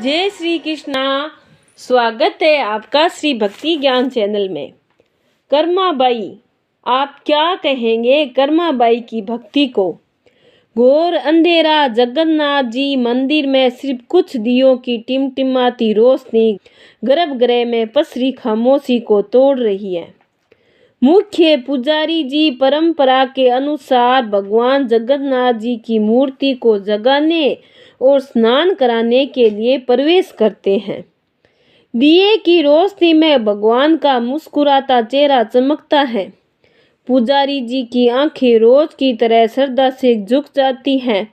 जय श्री कृष्णा। स्वागत है आपका श्री भक्ति ज्ञान चैनल में। कर्माबाई, आप क्या कहेंगे कर्माबाई की भक्ति को? घोर अंधेरा जगन्नाथ जी मंदिर में सिर्फ कुछ दियों की टिमटिमाती रोशनी गर्भगृह में पसरी खामोशी को तोड़ रही है। मुख्य पुजारी जी परंपरा के अनुसार भगवान जगन्नाथ जी की मूर्ति को जगाने और स्नान कराने के लिए प्रवेश करते हैं। दिए की रोशनी में भगवान का मुस्कुराता चेहरा चमकता है। पुजारी जी की आंखें रोज की तरह श्रद्धा से झुक जाती हैं,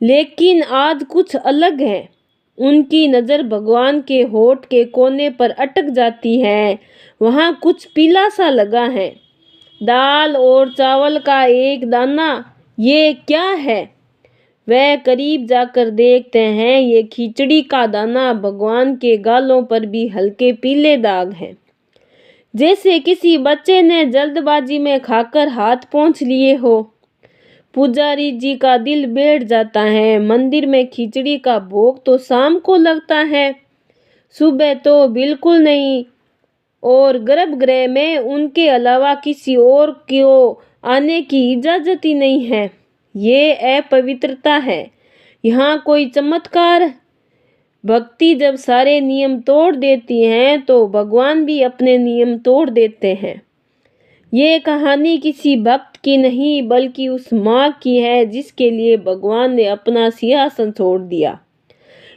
लेकिन आज कुछ अलग है। उनकी नज़र भगवान के होठ के कोने पर अटक जाती है। वहाँ कुछ पीला सा लगा है, दाल और चावल का एक दाना। ये क्या है? वह करीब जाकर देखते हैं, ये खिचड़ी का दाना। भगवान के गालों पर भी हल्के पीले दाग हैं, जैसे किसी बच्चे ने जल्दबाजी में खाकर हाथ पोंछ लिए हो। पुजारी जी का दिल बैठ जाता है। मंदिर में खिचड़ी का भोग तो शाम को लगता है, सुबह तो बिल्कुल नहीं। और गर्भगृह में उनके अलावा किसी और को आने की इजाजत ही नहीं है। ये अपवित्रता है। यहाँ कोई चमत्कार? भक्ति जब सारे नियम तोड़ देती है तो भगवान भी अपने नियम तोड़ देते हैं। ये कहानी किसी भक्त की नहीं, बल्कि उस माँ की है जिसके लिए भगवान ने अपना सिंहासन छोड़ दिया।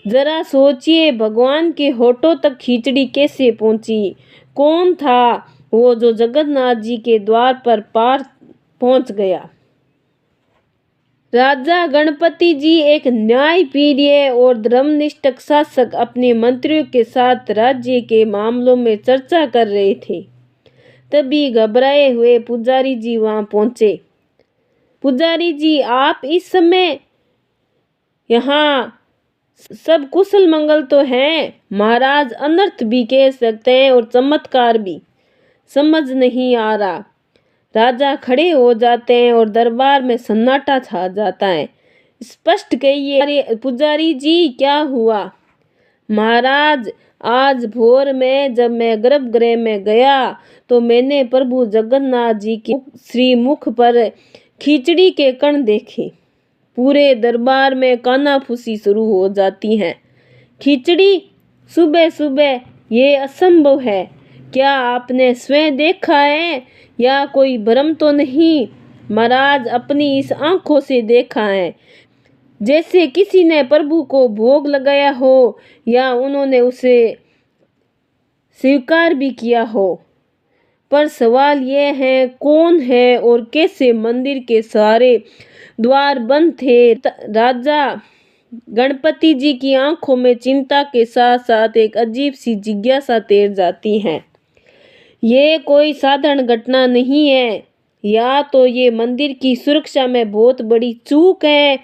जरा सोचिए, भगवान के होठों तक खिचड़ी कैसे पहुंची? कौन था वो जो जगन्नाथ जी के द्वार पर पार पहुंच गया? राजा गणपति जी एक न्यायप्रिय और धर्मनिष्ठ शासक अपने मंत्रियों के साथ राज्य के मामलों में चर्चा कर रहे थे। तभी घबराए हुए पुजारी जी वहां पहुंचे। पुजारी जी, आप इस समय यहाँ? सब कुशल मंगल तो है महाराज, अनर्थ भी कह सकते हैं और चमत्कार भी। समझ नहीं आ रहा। राजा खड़े हो जाते हैं और दरबार में सन्नाटा छा जाता है। स्पष्ट कहिए। अरे पुजारी जी, क्या हुआ? महाराज, आज भोर में जब मैं गर्भगृह में गया तो मैंने प्रभु जगन्नाथ जी के श्रीमुख पर खिचड़ी के कण देखे। पूरे दरबार में कानाफूसी शुरू हो जाती है। खिचड़ी सुबह सुबह? ये असंभव है। क्या आपने स्वयं देखा है या कोई भ्रम तो नहीं? महाराज, अपनी इस आंखों से देखा है, जैसे किसी ने प्रभु को भोग लगाया हो या उन्होंने उसे स्वीकार भी किया हो। पर सवाल यह है, कौन है और कैसे? मंदिर के सारे द्वार बंद थे। राजा गणपति जी की आंखों में चिंता के साथ साथ एक अजीब सी जिज्ञासा तैर जाती है। ये कोई साधारण घटना नहीं है। या तो ये मंदिर की सुरक्षा में बहुत बड़ी चूक है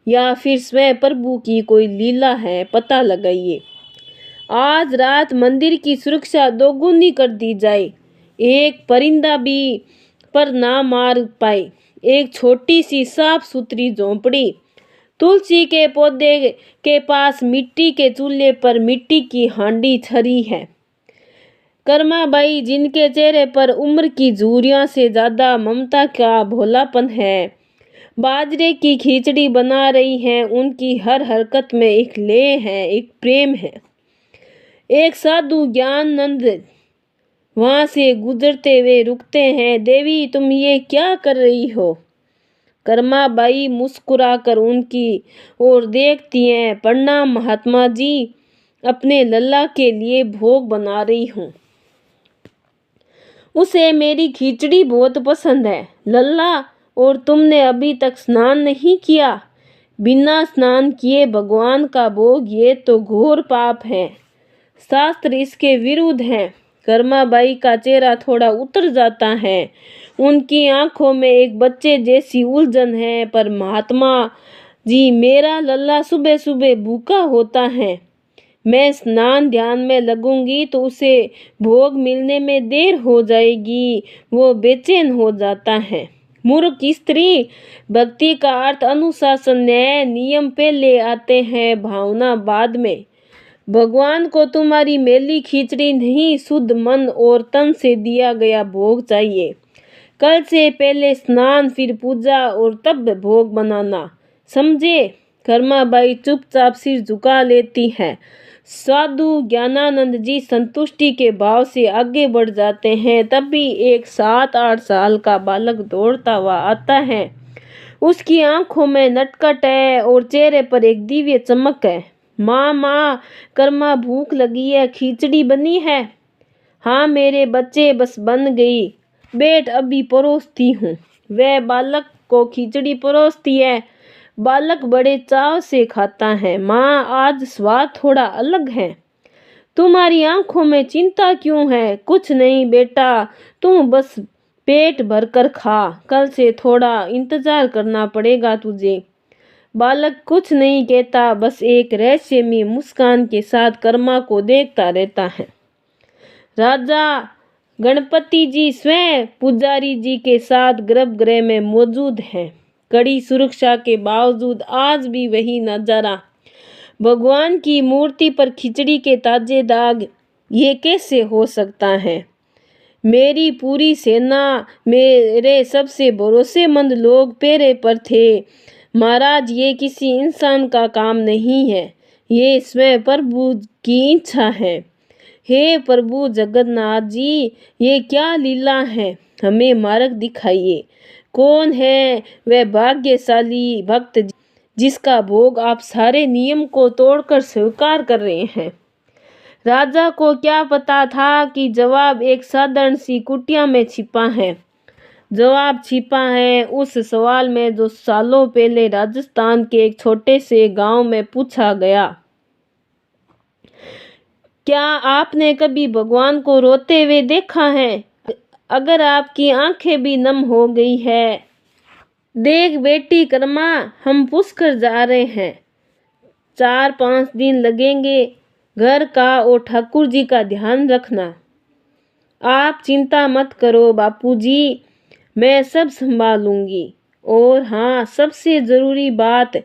या फिर स्वयं प्रभु की कोई लीला है। पता लगाइए। आज रात मंदिर की सुरक्षा दोगुनी कर दी जाए। एक परिंदा भी पर ना मार पाए। एक छोटी सी साफ सुथरी झोंपड़ी, तुलसी के पौधे के पास मिट्टी के चूल्हे पर मिट्टी की हांडी छरी है। कर्माबाई, जिनके चेहरे पर उम्र की झुर्रियों से ज्यादा ममता का भोलापन है, बाजरे की खिचड़ी बना रही हैं। उनकी हर हरकत में एक लय है, एक प्रेम है। एक साधु ज्ञानानंद वहां से गुजरते हुए रुकते हैं। देवी, तुम ये क्या कर रही हो? कर्माबाई मुस्कुराकर उनकी ओर देखती हैं। प्रणाम महात्मा जी, अपने लल्ला के लिए भोग बना रही हूँ। उसे मेरी खिचड़ी बहुत पसंद है। लल्ला, और तुमने अभी तक स्नान नहीं किया? बिना स्नान किए भगवान का भोग, ये तो घोर पाप है। शास्त्र इसके विरुद्ध है। कर्माबाई का चेहरा थोड़ा उतर जाता है। उनकी आंखों में एक बच्चे जैसी उलझन है। पर महात्मा जी, मेरा लल्ला सुबह सुबह भूखा होता है। मैं स्नान ध्यान में लगूंगी तो उसे भोग मिलने में देर हो जाएगी। वो बेचैन हो जाता है। मूर्ख स्त्री, भक्ति का अर्थ अनुशासन है। नियम पहले आते हैं, भावना बाद में। भगवान को तुम्हारी मैली खिचड़ी नहीं, शुद्ध मन और तन से दिया गया भोग चाहिए। कल से पहले स्नान, फिर पूजा और तब भोग बनाना, समझे? कर्माबाई चुपचाप सिर झुका लेती है। साधु ज्ञानानंद जी संतुष्टि के भाव से आगे बढ़ जाते हैं। तभी एक 7-8 साल का बालक दौड़ता हुआ आता है। उसकी आंखों में नटखट है और चेहरे पर एक दिव्य चमक है। माँ माँ, कर्मा भूख लगी है, खिचड़ी बनी है? हाँ मेरे बच्चे, बस बन गई, बैठ अभी परोसती हूँ। वह बालक को खिचड़ी परोसती है। बालक बड़े चाव से खाता है। माँ, आज स्वाद थोड़ा अलग है। तुम्हारी आंखों में चिंता क्यों है? कुछ नहीं बेटा, तू बस पेट भरकर खा, कल से थोड़ा इंतजार करना पड़ेगा तुझे। बालक कुछ नहीं कहता, बस एक रहस्यमयी मुस्कान के साथ कर्मा को देखता रहता है। राजा गणपति जी स्वयं पुजारी जी के साथ गर्भगृह में मौजूद हैं। कड़ी सुरक्षा के बावजूद आज भी वही नजारा। भगवान की मूर्ति पर खिचड़ी के ताजे दाग, ये कैसे हो सकता है? मेरी पूरी सेना, मेरे सबसे भरोसेमंद लोग पहरे पर थे। महाराज, ये किसी इंसान का काम नहीं है, ये स्वयं प्रभु की इच्छा है। हे प्रभु जगन्नाथ जी, ये क्या लीला है? हमें मार्ग दिखाइए। कौन है वह भाग्यशाली भक्त जिसका भोग आप सारे नियम को तोड़कर स्वीकार कर रहे हैं? राजा को क्या पता था कि जवाब एक साधारण सी कुटिया में छिपा है। जवाब छिपा है उस सवाल में जो सालों पहले राजस्थान के एक छोटे से गांव में पूछा गया। क्या आपने कभी भगवान को रोते हुए देखा है? अगर आपकी आंखें भी नम हो गई है, देख बेटी कर्मा, हम पुष्कर जा रहे हैं। 4-5 दिन लगेंगे। घर का और ठाकुर जी का ध्यान रखना। आप चिंता मत करो बापूजी, मैं सब संभालूंगी। और हाँ, सबसे जरूरी बात,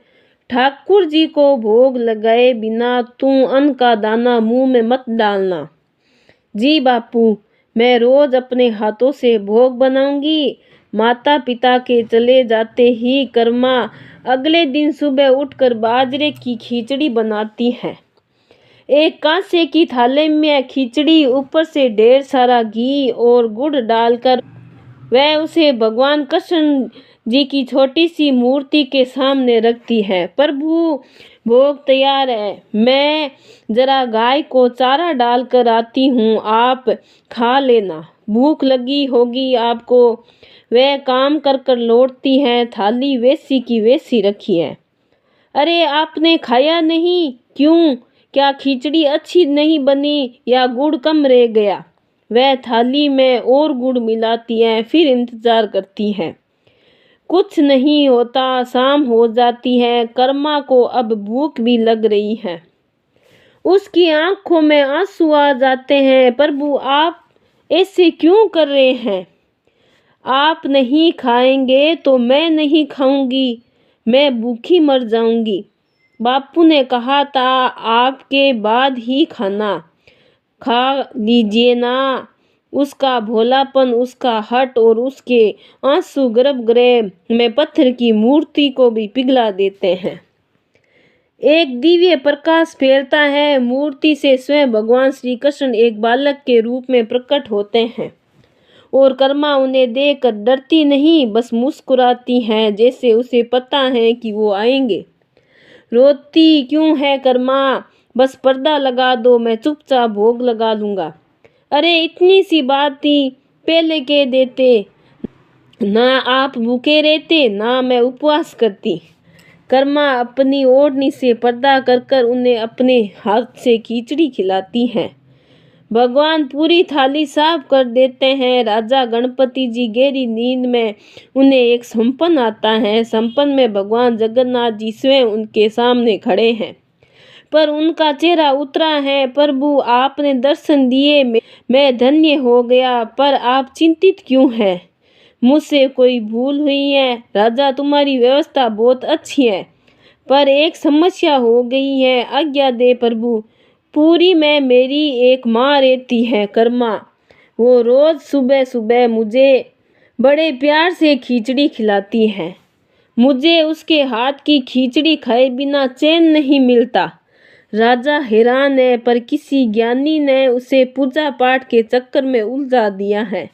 ठाकुर जी को भोग लगाए बिना तू अन्न का दाना मुंह में मत डालना। जी बापू, मैं रोज अपने हाथों से भोग बनाऊंगी। माता पिता के चले जाते ही कर्मा अगले दिन सुबह उठकर बाजरे की खिचड़ी बनाती है। एक कांसे की थाली में खिचड़ी, ऊपर से ढेर सारा घी और गुड़ डालकर वह उसे भगवान कृष्ण जी की छोटी सी मूर्ति के सामने रखती है। प्रभु, भोग तैयार है, मैं जरा गाय को चारा डालकर आती हूँ, आप खा लेना, भूख लगी होगी आपको। वह काम कर कर लौटती है, थाली वैसी की वैसी रखी है। अरे आपने खाया नहीं? क्यों? क्या खिचड़ी अच्छी नहीं बनी या गुड़ कम रह गया? वह थाली में और गुड़ मिलाती है, फिर इंतजार करती है। कुछ नहीं होता। शाम हो जाती है। कर्मा को अब भूख भी लग रही है। उसकी आंखों में आंसू आ जाते हैं। प्रभु, आप ऐसे क्यों कर रहे हैं? आप नहीं खाएंगे तो मैं नहीं खाऊंगी, मैं भूखी मर जाऊंगी। बापू ने कहा था आपके बाद ही खाना, खा लीजिए ना। उसका भोलापन, उसका हट और उसके आंसू गर्भगृह में पत्थर की मूर्ति को भी पिघला देते हैं। एक दिव्य प्रकाश फैलता है। मूर्ति से स्वयं भगवान श्री कृष्ण एक बालक के रूप में प्रकट होते हैं और कर्मा उन्हें देखकर डरती नहीं, बस मुस्कुराती है, जैसे उसे पता है कि वो आएंगे। रोती क्यों है कर्मा? बस पर्दा लगा दो, मैं चुपचाप भोग लगा लूंगा। अरे इतनी सी बात थी, पहले कह देते। ना आप भूखे रहते, ना मैं उपवास करती। कर्मा अपनी ओढ़नी से पर्दा कर कर उन्हें अपने हाथ से खिचड़ी खिलाती है। भगवान पूरी थाली साफ कर देते हैं। राजा गणपति जी गहरी नींद में, उन्हें एक सपन आता है। सपन में भगवान जगन्नाथ जी स्वयं उनके सामने खड़े हैं, पर उनका चेहरा उतरा है। प्रभु, आपने दर्शन दिए, मैं धन्य हो गया, पर आप चिंतित क्यों हैं? मुझसे कोई भूल हुई है? राजा, तुम्हारी व्यवस्था बहुत अच्छी है, पर एक समस्या हो गई है। आज्ञा दे प्रभु। पुरी में मेरी एक माँ रहती है कर्मा। वो रोज सुबह सुबह मुझे बड़े प्यार से खिचड़ी खिलाती है। मुझे उसके हाथ की खिचड़ी खाए बिना चैन नहीं मिलता। राजा हैरान है, पर किसी ज्ञानी ने उसे पूजा पाठ के चक्कर में उलझा दिया है।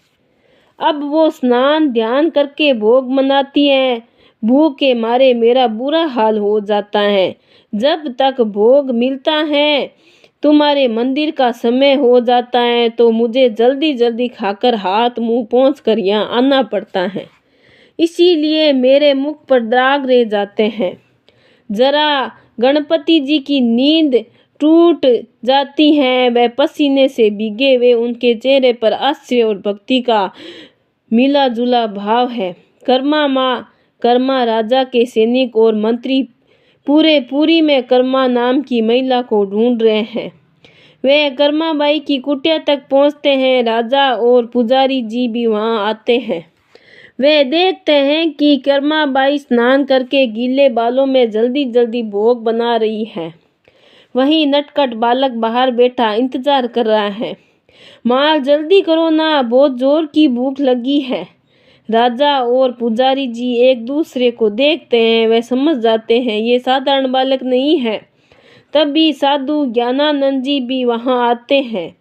अब वो स्नान ध्यान करके भोग मनाती है। भूख के मारे मेरा बुरा हाल हो जाता है। जब तक भोग मिलता है तुम्हारे मंदिर का समय हो जाता है तो मुझे जल्दी जल्दी खाकर हाथ मुंह पोंछ कर यहाँ आना पड़ता है। इसीलिए मेरे मुख पर दाग रह जाते हैं। जरा गणपति जी की नींद टूट जाती है। वह पसीने से भीगे हुए उनके चेहरे पर आश्चर्य और भक्ति का मिला जुला भाव है। कर्मा माँ, कर्मा राजा के सैनिक और मंत्री पूरे पुरी में कर्मा नाम की महिला को ढूंढ रहे हैं। वे कर्मा बाई की कुटिया तक पहुंचते हैं। राजा और पुजारी जी भी वहां आते हैं। वे देखते हैं कि कर्मा बाई स्नान करके गीले बालों में जल्दी जल्दी भोग बना रही है। वहीं नटखट बालक बाहर बैठा इंतजार कर रहा है। माँ जल्दी करो ना, बहुत जोर की भूख लगी है। राजा और पुजारी जी एक दूसरे को देखते हैं। वे समझ जाते हैं ये साधारण बालक नहीं है। तभी साधु ज्ञानानंद जी भी वहां आते हैं।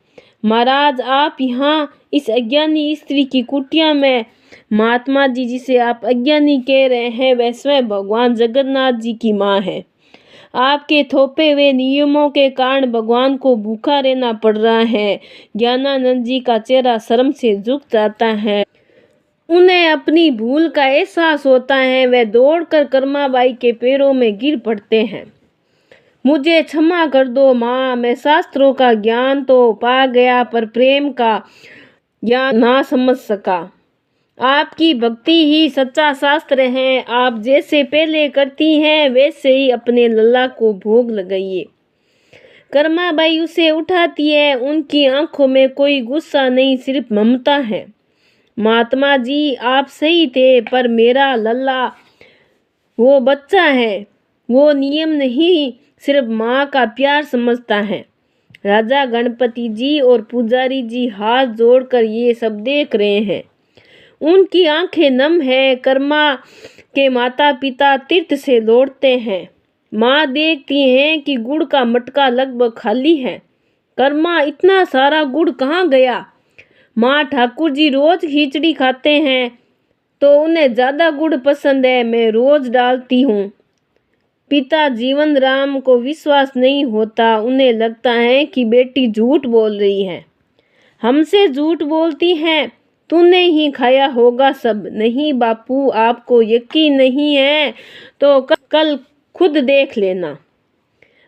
महाराज, आप यहाँ इस अज्ञानी स्त्री की कुटिया में। महात्मा जी जिसे आप अज्ञानी कह रहे हैं वह स्वयं भगवान जगन्नाथ जी की माँ है। आपके थोपे हुए नियमों के कारण भगवान को भूखा रहना पड़ रहा है। ज्ञानानंद जी का चेहरा शर्म से झुक जाता है। उन्हें अपनी भूल का एहसास होता है। वे दौड़कर कर्माबाई के पैरों में गिर पड़ते हैं। मुझे क्षमा कर दो माँ, मैं शास्त्रों का ज्ञान तो पा गया पर प्रेम का ज्ञान ना समझ सका। आपकी भक्ति ही सच्चा शास्त्र है। आप जैसे पहले करती हैं वैसे ही अपने लल्ला को भोग लगाइए। कर्माबाई उसे उठाती है। उनकी आंखों में कोई गुस्सा नहीं, सिर्फ ममता है। महात्मा जी, आप सही थे, पर मेरा लल्ला वो बच्चा है। वो नियम नहीं, सिर्फ माँ का प्यार समझता है। राजा गणपति जी और पुजारी जी हाथ जोड़कर ये सब देख रहे हैं। उनकी आंखें नम है। कर्मा के माता पिता तीर्थ से लौटते हैं। माँ देखती हैं कि गुड़ का मटका लगभग खाली है। कर्मा, इतना सारा गुड़ कहाँ गया? माँ, ठाकुर जी रोज खिचड़ी खाते हैं तो उन्हें ज्यादा गुड़ पसंद है, मैं रोज डालती हूँ। पिता जीवन राम को विश्वास नहीं होता। उन्हें लगता है कि बेटी झूठ बोल रही है। हमसे झूठ बोलती है, तूने ही खाया होगा सब। नहीं बापू, आपको यकीन नहीं है तो कल खुद देख लेना।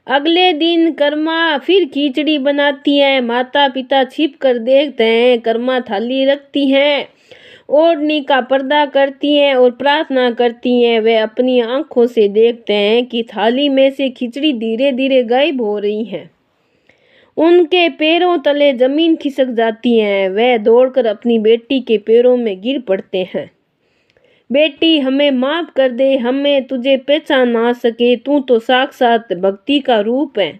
अगले दिन कर्मा फिर खिचड़ी बनाती है। माता पिता छिप कर देखते हैं। कर्मा थाली रखती है, ओढ़नी का पर्दा करती हैं और प्रार्थना करती हैं। वे अपनी आंखों से देखते हैं कि थाली में से खिचड़ी धीरे धीरे गायब हो रही है। उनके पैरों तले जमीन खिसक जाती है। वे दौड़कर अपनी बेटी के पैरों में गिर पड़ते हैं। बेटी, हमें माफ कर दे, हमें तुझे पहचान ना सके, तू तो साक्षात भक्ति का रूप है।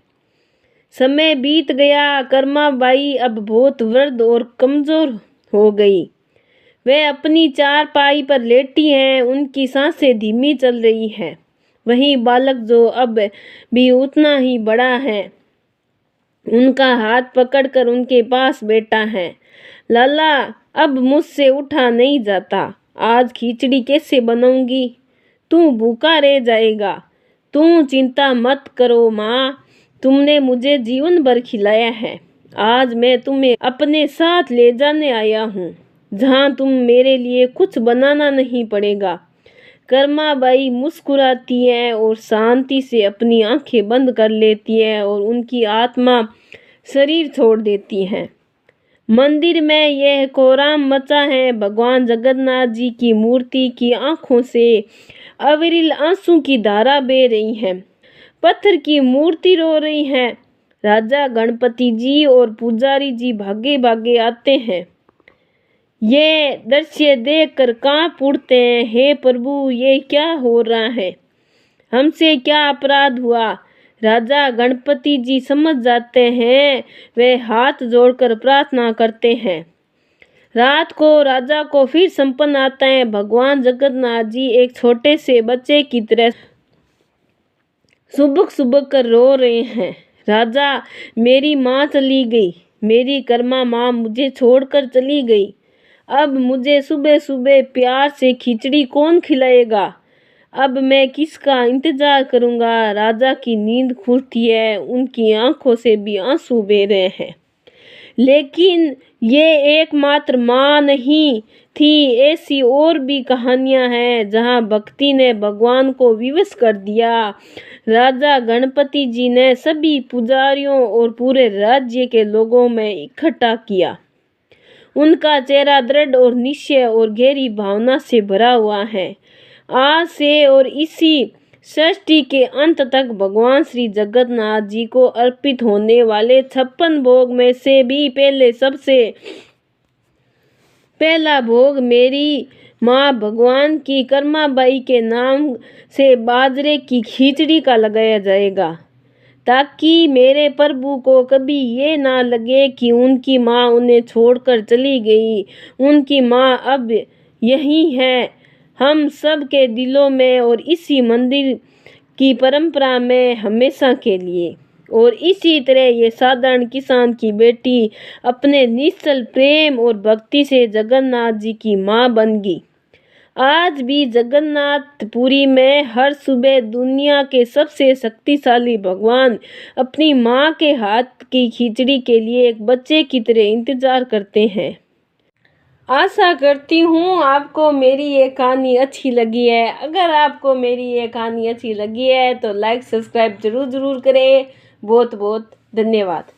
समय बीत गया। कर्माबाई अब बहुत वृद्ध और कमजोर हो गई। वे अपनी चारपाई पर लेटी हैं। उनकी सांसें धीमी चल रही है। वही बालक जो अब भी उतना ही बड़ा है उनका हाथ पकड़कर उनके पास बैठा है। लाला, अब मुझसे उठा नहीं जाता। आज खिचड़ी कैसे बनाऊंगी? तू भूखा रह जाएगा। तू चिंता मत करो माँ, तुमने मुझे जीवन भर खिलाया है। आज मैं तुम्हें अपने साथ ले जाने आया हूँ, जहाँ तुम मेरे लिए कुछ बनाना नहीं पड़ेगा। कर्माबाई मुस्कुराती है और शांति से अपनी आंखें बंद कर लेती है और उनकी आत्मा शरीर छोड़ देती है। मंदिर में यह कोहराम मचा है। भगवान जगन्नाथ जी की मूर्ति की आंखों से अविरल आंसू की धारा बह रही है। पत्थर की मूर्ति रो रही है। राजा गणपति जी और पुजारी जी भागे भागे आते हैं। ये दृश्य देखकर कांप उठते हैं। हे प्रभु, ये क्या हो रहा है? हमसे क्या अपराध हुआ? राजा गणपति जी समझ जाते हैं। वे हाथ जोड़कर प्रार्थना करते हैं। रात को राजा को फिर सपना आता है। भगवान जगन्नाथ जी एक छोटे से बच्चे की तरह सुबक सुबक कर रो रहे हैं। राजा, मेरी माँ चली गई, मेरी कर्मा माँ मुझे छोड़कर चली गई। अब मुझे सुबह सुबह प्यार से खिचड़ी कौन खिलाएगा? अब मैं किसका इंतजार करूंगा? राजा की नींद खुलती है, उनकी आंखों से भी आंसू बह रहे हैं। लेकिन ये एकमात्र माँ नहीं थी, ऐसी और भी कहानियां हैं जहाँ भक्ति ने भगवान को विवश कर दिया। राजा गणपति जी ने सभी पुजारियों और पूरे राज्य के लोगों में इकट्ठा किया। उनका चेहरा दृढ़ और निश्चय और गहरी भावना से भरा हुआ है। आज से और इसी सृष्टि के अंत तक भगवान श्री जगन्नाथ जी को अर्पित होने वाले 56 भोग में से भी सबसे पहला भोग मेरी माँ भगवान की कर्माबाई के नाम से बाजरे की खिचड़ी का लगाया जाएगा, ताकि मेरे प्रभु को कभी ये ना लगे कि उनकी माँ उन्हें छोड़कर चली गई। उनकी माँ अब यही है, हम सब के दिलों में और इसी मंदिर की परंपरा में हमेशा के लिए। और इसी तरह ये साधारण किसान की बेटी अपने निश्चल प्रेम और भक्ति से जगन्नाथ जी की माँ बन गई। आज भी जगन्नाथपुरी में हर सुबह दुनिया के सबसे शक्तिशाली भगवान अपनी माँ के हाथ की खिचड़ी के लिए एक बच्चे की तरह इंतजार करते हैं। आशा करती हूँ आपको मेरी ये कहानी अच्छी लगी है। अगर आपको मेरी ये कहानी अच्छी लगी है तो लाइक सब्सक्राइब जरूर करें। बहुत बहुत धन्यवाद।